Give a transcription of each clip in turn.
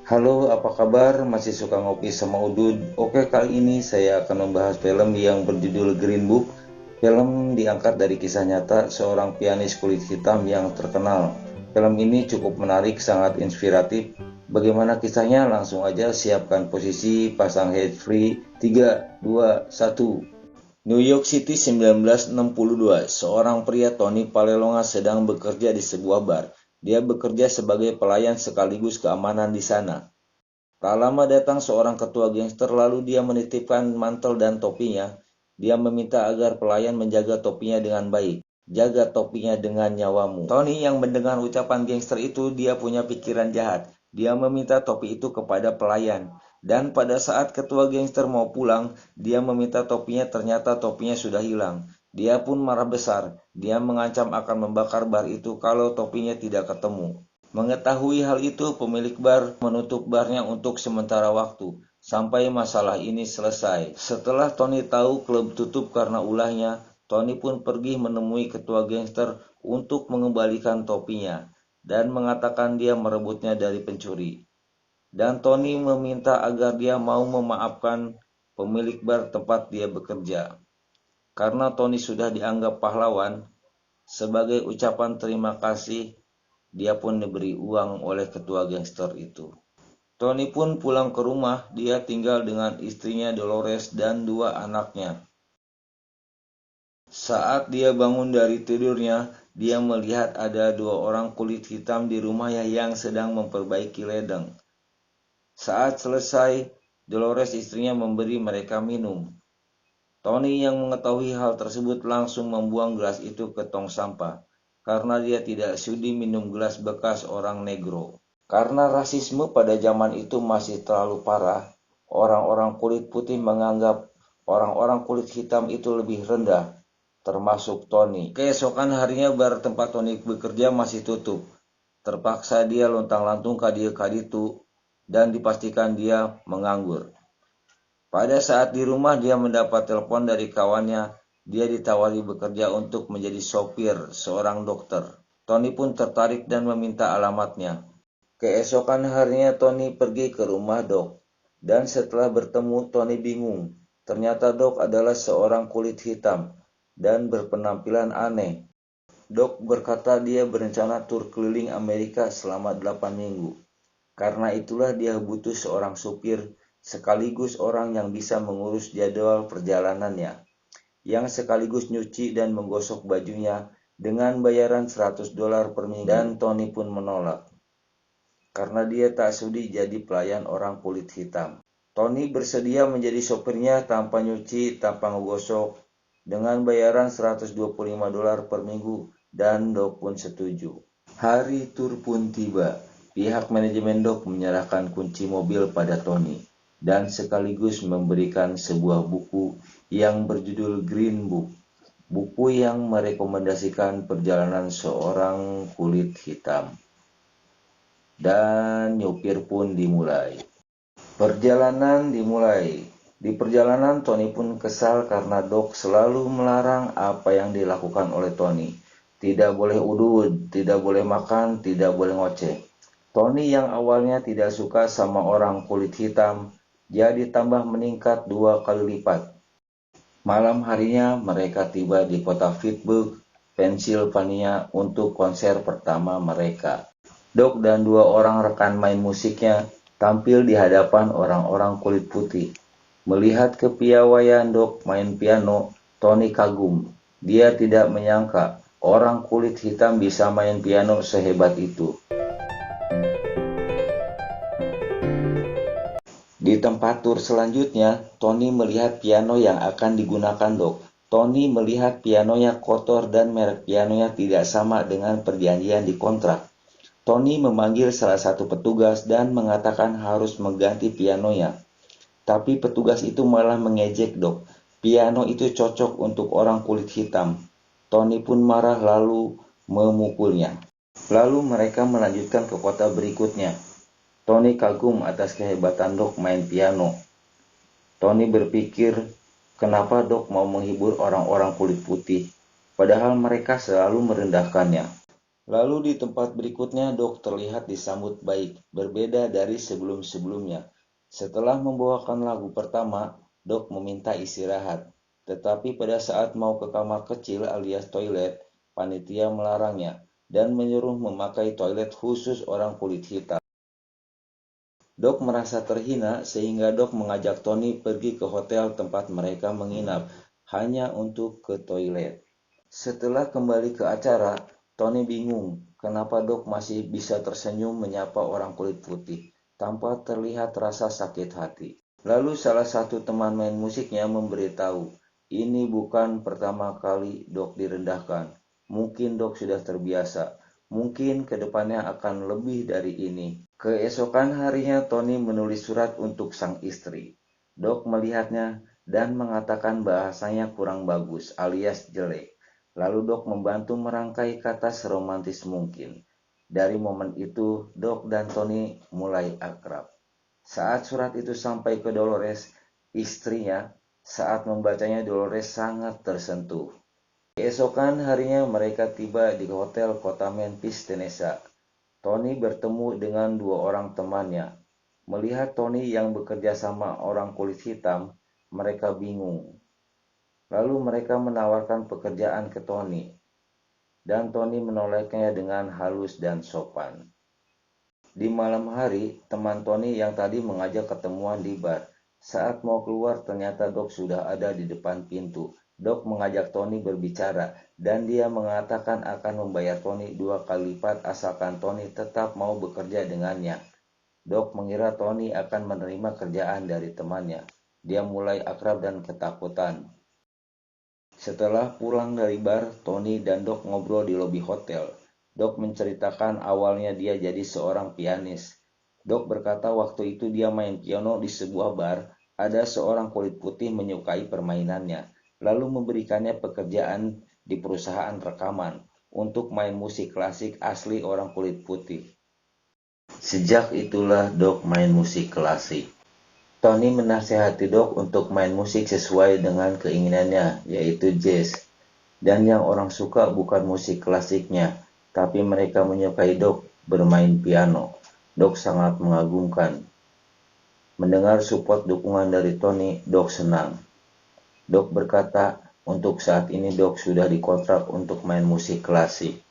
Halo, apa kabar? Masih suka ngopi sama Udud? Oke, kali ini saya akan membahas film yang berjudul Green Book. Film diangkat dari kisah nyata seorang pianis kulit hitam yang terkenal. Film ini cukup menarik, sangat inspiratif. Bagaimana kisahnya? Langsung aja siapkan posisi, pasang head free. 3, 2, 1. New York City 1962, seorang pria Tony Palelonga sedang bekerja di sebuah bar. Dia bekerja sebagai pelayan sekaligus keamanan di sana. Tak lama datang seorang ketua gangster lalu dia menitipkan mantel dan topinya. Dia meminta agar pelayan menjaga topinya dengan baik. Jaga topinya dengan nyawamu. Tony yang mendengar ucapan gangster itu dia punya pikiran jahat. Dia meminta topi itu kepada pelayan. Dan pada saat ketua gangster mau pulang, dia meminta topinya ternyata topinya sudah hilang. Dia pun marah besar. Dia mengancam akan membakar bar itu kalau topinya tidak ketemu. Mengetahui hal itu, pemilik bar menutup barnya untuk sementara waktu, sampai masalah ini selesai. Setelah Tony tahu klub tutup karena ulahnya, Tony pun pergi menemui ketua gangster untuk mengembalikan topinya, dan mengatakan dia merebutnya dari pencuri. Dan Tony meminta agar dia mau memaafkan pemilik bar tempat dia bekerja. Karena Tony sudah dianggap pahlawan, sebagai ucapan terima kasih, dia pun diberi uang oleh ketua gangster itu. Tony pun pulang ke rumah, dia tinggal dengan istrinya Dolores dan dua anaknya. Saat dia bangun dari tidurnya, dia melihat ada dua orang kulit hitam di rumahnya yang sedang memperbaiki ledeng. Saat selesai, Dolores istrinya memberi mereka minum. Tony yang mengetahui hal tersebut langsung membuang gelas itu ke tong sampah, karena dia tidak sudi minum gelas bekas orang negro. Karena rasisme pada zaman itu masih terlalu parah, orang-orang kulit putih menganggap orang-orang kulit hitam itu lebih rendah, termasuk Tony. Keesokan harinya bar tempat Tony bekerja masih tutup. Terpaksa dia lontang-lantung kadieu-kaditu dan dipastikan dia menganggur. Pada saat di rumah dia mendapat telepon dari kawannya, dia ditawari bekerja untuk menjadi sopir seorang dokter. Tony pun tertarik dan meminta alamatnya. Keesokan harinya Tony pergi ke rumah Doc, dan setelah bertemu Tony bingung. Ternyata Doc adalah seorang kulit hitam dan berpenampilan aneh. Doc berkata dia berencana tur keliling Amerika selama 8 minggu. Karena itulah dia butuh seorang supir sekaligus orang yang bisa mengurus jadwal perjalanannya, yang sekaligus nyuci dan menggosok bajunya dengan bayaran $100 per minggu. Dan Tony pun menolak, karena dia tak sudi jadi pelayan orang kulit hitam. Tony bersedia menjadi sopirnya tanpa nyuci, tanpa menggosok, dengan bayaran $125 per minggu, dan Doc pun setuju. Hari tur pun tiba. Pihak manajemen Doc menyerahkan kunci mobil pada Tony dan sekaligus memberikan sebuah buku yang berjudul Green Book, buku yang merekomendasikan perjalanan seorang kulit hitam. Dan nyupir pun dimulai. Perjalanan dimulai. Di perjalanan Tony pun kesal karena Doc selalu melarang apa yang dilakukan oleh Tony. Tidak boleh udud, tidak boleh makan, tidak boleh ngoceh. Tony yang awalnya tidak suka sama orang kulit hitam, jadi tambah meningkat 2 kali lipat. Malam harinya mereka tiba di kota Pittsburgh, Pennsylvania untuk konser pertama mereka. Doc dan dua orang rekan main musiknya tampil di hadapan orang-orang kulit putih. Melihat kepiawaian Doc main piano, Tony kagum. Dia tidak menyangka orang kulit hitam bisa main piano sehebat itu. Di tempat tur selanjutnya, Tony melihat piano yang akan digunakan Doc. Tony melihat pianonya kotor dan merek pianonya tidak sama dengan perjanjian di kontrak. Tony memanggil salah satu petugas dan mengatakan harus mengganti pianonya. Tapi petugas itu malah mengejek Doc. Piano itu cocok untuk orang kulit hitam. Tony pun marah lalu memukulnya. Lalu mereka melanjutkan ke kota berikutnya. Tony kagum atas kehebatan Doc main piano. Tony berpikir, kenapa Doc mau menghibur orang-orang kulit putih, padahal mereka selalu merendahkannya. Lalu di tempat berikutnya Dok terlihat disambut baik, berbeda dari sebelum-sebelumnya. Setelah membawakan lagu pertama, Dok meminta istirahat. Tetapi pada saat mau ke kamar kecil alias toilet, panitia melarangnya dan menyuruh memakai toilet khusus orang kulit hitam. Dok merasa terhina sehingga Dok mengajak Tony pergi ke hotel tempat mereka menginap hanya untuk ke toilet. Setelah kembali ke acara, Tony bingung kenapa Dok masih bisa tersenyum menyapa orang kulit putih tanpa terlihat rasa sakit hati. Lalu salah satu teman main musiknya memberitahu, ini bukan pertama kali Dok direndahkan. Mungkin Dok sudah terbiasa. Mungkin kedepannya akan lebih dari ini. Keesokan harinya Tony menulis surat untuk sang istri. Dok melihatnya dan mengatakan bahasanya kurang bagus alias jelek. Lalu Dok membantu merangkai kata seromantis mungkin. Dari momen itu, Dok dan Tony mulai akrab. Saat surat itu sampai ke Dolores, istrinya, saat membacanya Dolores sangat tersentuh. Keesokan harinya mereka tiba di hotel kota Memphis, Tennessee. Tony bertemu dengan dua orang temannya. Melihat Tony yang bekerja sama orang kulit hitam, mereka bingung. Lalu mereka menawarkan pekerjaan ke Tony, dan Tony menolaknya dengan halus dan sopan. Di malam hari, teman Tony yang tadi mengajak ketemuan di bar. Saat mau keluar, ternyata Doc sudah ada di depan pintu. Doc mengajak Tony berbicara, dan dia mengatakan akan membayar Tony 2 kali lipat asalkan Tony tetap mau bekerja dengannya. Doc mengira Tony akan menerima kerjaan dari temannya. Dia mulai akrab dan ketakutan. Setelah pulang dari bar, Tony dan Doc ngobrol di lobi hotel. Doc menceritakan awalnya dia jadi seorang pianis. Doc berkata waktu itu dia main piano di sebuah bar, ada seorang kulit putih menyukai permainannya, lalu memberikannya pekerjaan di perusahaan rekaman untuk main musik klasik asli orang kulit putih. Sejak itulah Doc main musik klasik. Tony menasihati Doc untuk main musik sesuai dengan keinginannya, yaitu jazz. Dan yang orang suka bukan musik klasiknya, tapi mereka menyukai Doc bermain piano. Doc sangat mengagumkan. Mendengar support dukungan dari Tony, Doc senang. Doc berkata, untuk saat ini Doc sudah dikontrak untuk main musik klasik.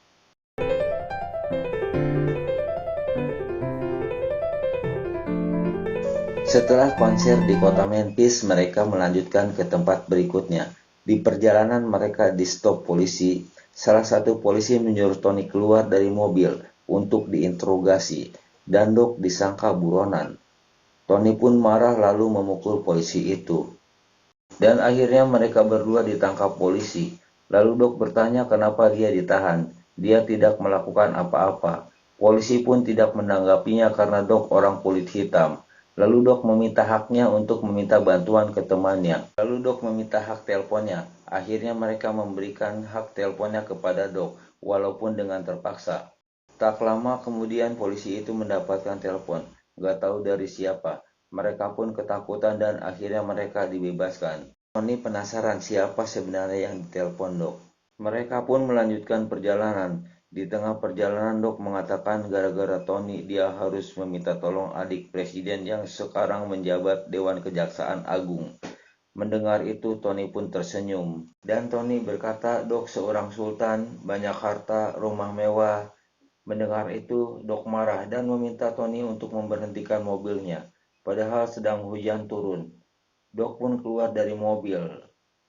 Setelah konser di kota Memphis, mereka melanjutkan ke tempat berikutnya. Di perjalanan mereka di stop polisi. Salah satu polisi menyuruh Tony keluar dari mobil untuk diinterogasi, dan Doc disangka buronan. Tony pun marah lalu memukul polisi itu. Dan akhirnya mereka berdua ditangkap polisi. Lalu Doc bertanya kenapa dia ditahan. Dia tidak melakukan apa-apa. Polisi pun tidak menanggapinya karena Doc orang kulit hitam. Lalu Doc meminta haknya untuk meminta bantuan ke temannya. Lalu Doc meminta hak teleponnya. Akhirnya mereka memberikan hak teleponnya kepada Doc, walaupun dengan terpaksa. Tak lama kemudian polisi itu mendapatkan telepon. Gak tahu dari siapa. Mereka pun ketakutan dan akhirnya mereka dibebaskan. Tony penasaran siapa sebenarnya yang ditelepon Doc. Mereka pun melanjutkan perjalanan. Di tengah perjalanan Doc mengatakan gara-gara Tony dia harus meminta tolong adik presiden yang sekarang menjabat Dewan Kejaksaan Agung. Mendengar itu Tony pun tersenyum. Dan Tony berkata Doc seorang sultan, banyak harta, rumah mewah. Mendengar itu Doc marah dan meminta Tony untuk memberhentikan mobilnya. Padahal sedang hujan turun. Doc pun keluar dari mobil.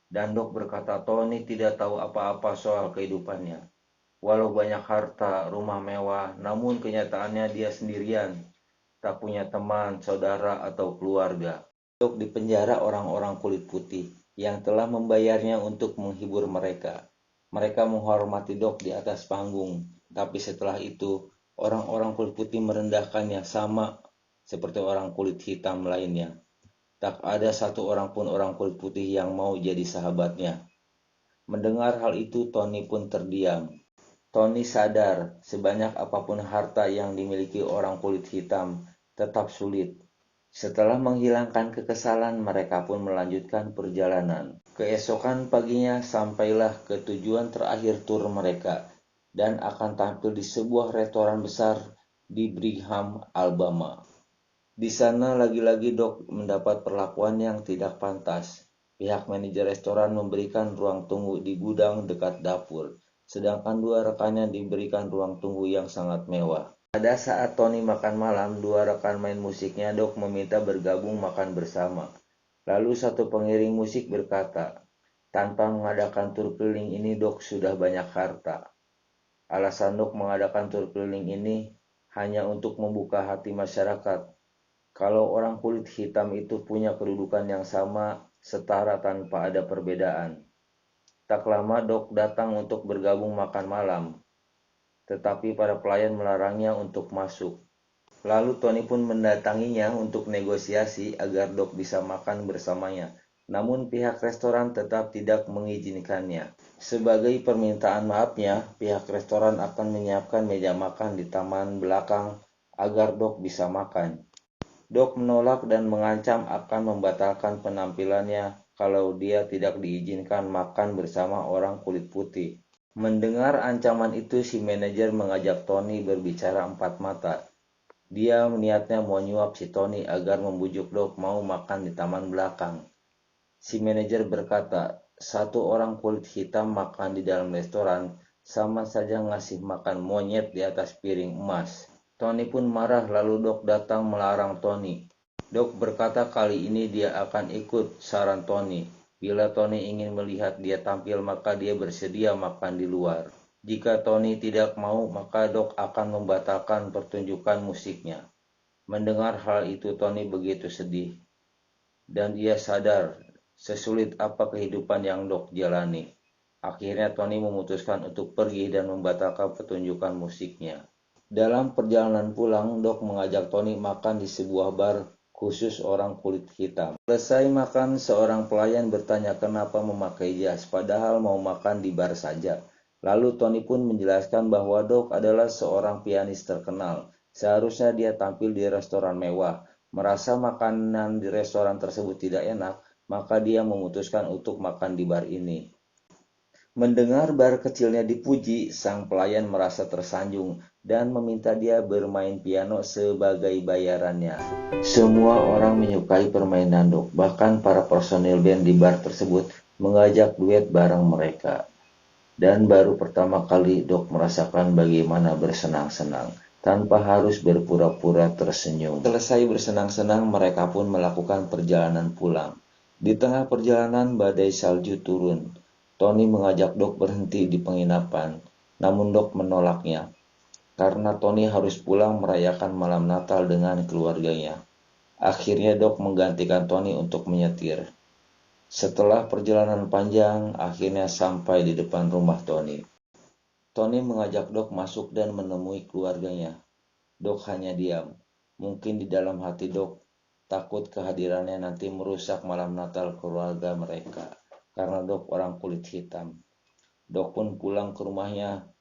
Dan Doc berkata Tony tidak tahu apa-apa soal kehidupannya. Walau banyak harta, rumah mewah, namun kenyataannya dia sendirian. Tak punya teman, saudara, atau keluarga. Doc dipenjara orang-orang kulit putih yang telah membayarnya untuk menghibur mereka. Mereka menghormati Doc di atas panggung, tapi setelah itu orang-orang kulit putih merendahkannya sama seperti orang kulit hitam lainnya. Tak ada satu orang pun orang kulit putih yang mau jadi sahabatnya. Mendengar hal itu, Tony pun terdiam. Tony sadar, sebanyak apapun harta yang dimiliki orang kulit hitam, tetap sulit. Setelah menghilangkan kekesalan, mereka pun melanjutkan perjalanan. Keesokan paginya, sampailah ke tujuan terakhir tur mereka, dan akan tampil di sebuah restoran besar di Brigham, Alabama. Di sana lagi-lagi Doc mendapat perlakuan yang tidak pantas. Pihak manajer restoran memberikan ruang tunggu di gudang dekat dapur, sedangkan dua rekannya diberikan ruang tunggu yang sangat mewah. Pada saat Tony makan malam, dua rekan main musiknya Doc meminta bergabung makan bersama. Lalu satu pengiring musik berkata, "Tanpa mengadakan tur keliling ini Doc sudah banyak harta." Alasan Doc mengadakan tur keliling ini hanya untuk membuka hati masyarakat. Kalau orang kulit hitam itu punya kedudukan yang sama, setara tanpa ada perbedaan. Tak lama Doc datang untuk bergabung makan malam, tetapi para pelayan melarangnya untuk masuk. Lalu Tony pun mendatanginya untuk negosiasi agar Doc bisa makan bersamanya. Namun pihak restoran tetap tidak mengizinkannya. Sebagai permintaan maafnya, pihak restoran akan menyiapkan meja makan di taman belakang agar Doc bisa makan. Doc menolak dan mengancam akan membatalkan penampilannya kalau dia tidak diizinkan makan bersama orang kulit putih. Mendengar ancaman itu, si manajer mengajak Tony berbicara empat mata. Dia niatnya mau nyuap si Tony agar membujuk Doc mau makan di taman belakang. Si manajer berkata, satu orang kulit hitam makan di dalam restoran sama saja ngasih makan monyet di atas piring emas. Tony pun marah lalu Doc datang melarang Tony. Doc berkata kali ini dia akan ikut saran Tony. Bila Tony ingin melihat dia tampil maka dia bersedia makan di luar. Jika Tony tidak mau maka Doc akan membatalkan pertunjukan musiknya. Mendengar hal itu Tony begitu sedih. Dan dia sadar sesulit apa kehidupan yang Doc jalani. Akhirnya Tony memutuskan untuk pergi dan membatalkan pertunjukan musiknya. Dalam perjalanan pulang, Doc mengajak Tony makan di sebuah bar khusus orang kulit hitam. Selesai makan, seorang pelayan bertanya kenapa memakai jas, padahal mau makan di bar saja. Lalu Tony pun menjelaskan bahwa Doc adalah seorang pianis terkenal. Seharusnya dia tampil di restoran mewah. Merasa makanan di restoran tersebut tidak enak, maka dia memutuskan untuk makan di bar ini. Mendengar bar kecilnya dipuji, sang pelayan merasa tersanjung dan meminta dia bermain piano sebagai bayarannya. Semua orang menyukai permainan Doc, bahkan para personil band di bar tersebut mengajak duet bareng mereka. Dan baru pertama kali Doc merasakan bagaimana bersenang-senang, tanpa harus berpura-pura tersenyum. Selesai bersenang-senang, mereka pun melakukan perjalanan pulang. Di tengah perjalanan, badai salju turun. Tony mengajak Doc berhenti di penginapan, namun Doc menolaknya, karena Tony harus pulang merayakan malam Natal dengan keluarganya. Akhirnya Doc menggantikan Tony untuk menyetir. Setelah perjalanan panjang, akhirnya sampai di depan rumah Tony. Tony mengajak Doc masuk dan menemui keluarganya. Doc hanya diam. Mungkin di dalam hati Doc, takut kehadirannya nanti merusak malam Natal keluarga mereka. Karena Doc orang kulit hitam. Doc pun pulang ke rumahnya.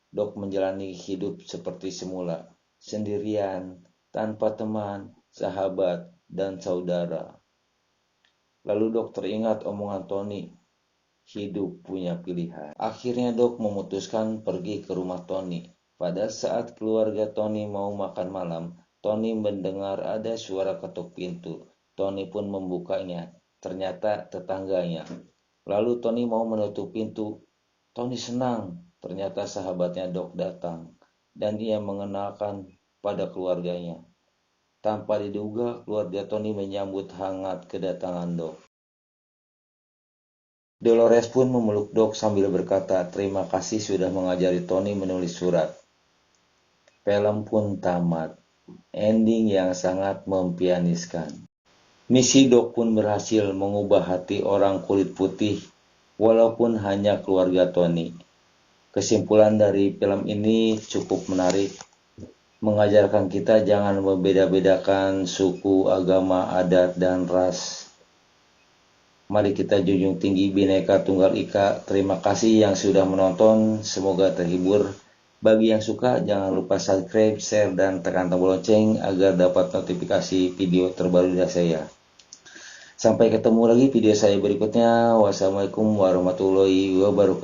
Doc menjalani hidup seperti semula, sendirian, tanpa teman, sahabat, dan saudara. Lalu Doc teringat omongan Tony, hidup punya pilihan. Akhirnya Doc memutuskan pergi ke rumah Tony. Pada saat keluarga Tony mau makan malam, Tony mendengar ada suara ketuk pintu. Tony pun membukanya. Ternyata tetangganya. Lalu Tony mau menutup pintu. Tony senang, ternyata sahabatnya Doc datang, dan dia mengenalkan pada keluarganya. Tanpa diduga, keluarga Tony menyambut hangat kedatangan Doc. Dolores pun memeluk Doc sambil berkata, terima kasih sudah mengajari Tony menulis surat. Film pun tamat, ending yang sangat mempianiskan. Misi Doc pun berhasil mengubah hati orang kulit putih, walaupun hanya keluarga Tony. Kesimpulan dari film ini cukup menarik, mengajarkan kita jangan membeda-bedakan suku, agama, adat, dan ras. Mari kita junjung tinggi Bhinneka Tunggal Ika. Terima kasih yang sudah menonton, semoga terhibur. Bagi yang suka, jangan lupa subscribe, share, dan tekan tombol lonceng agar dapat notifikasi video terbaru dari saya. Sampai ketemu lagi video saya berikutnya. Wassalamualaikum warahmatullahi wabarakatuh.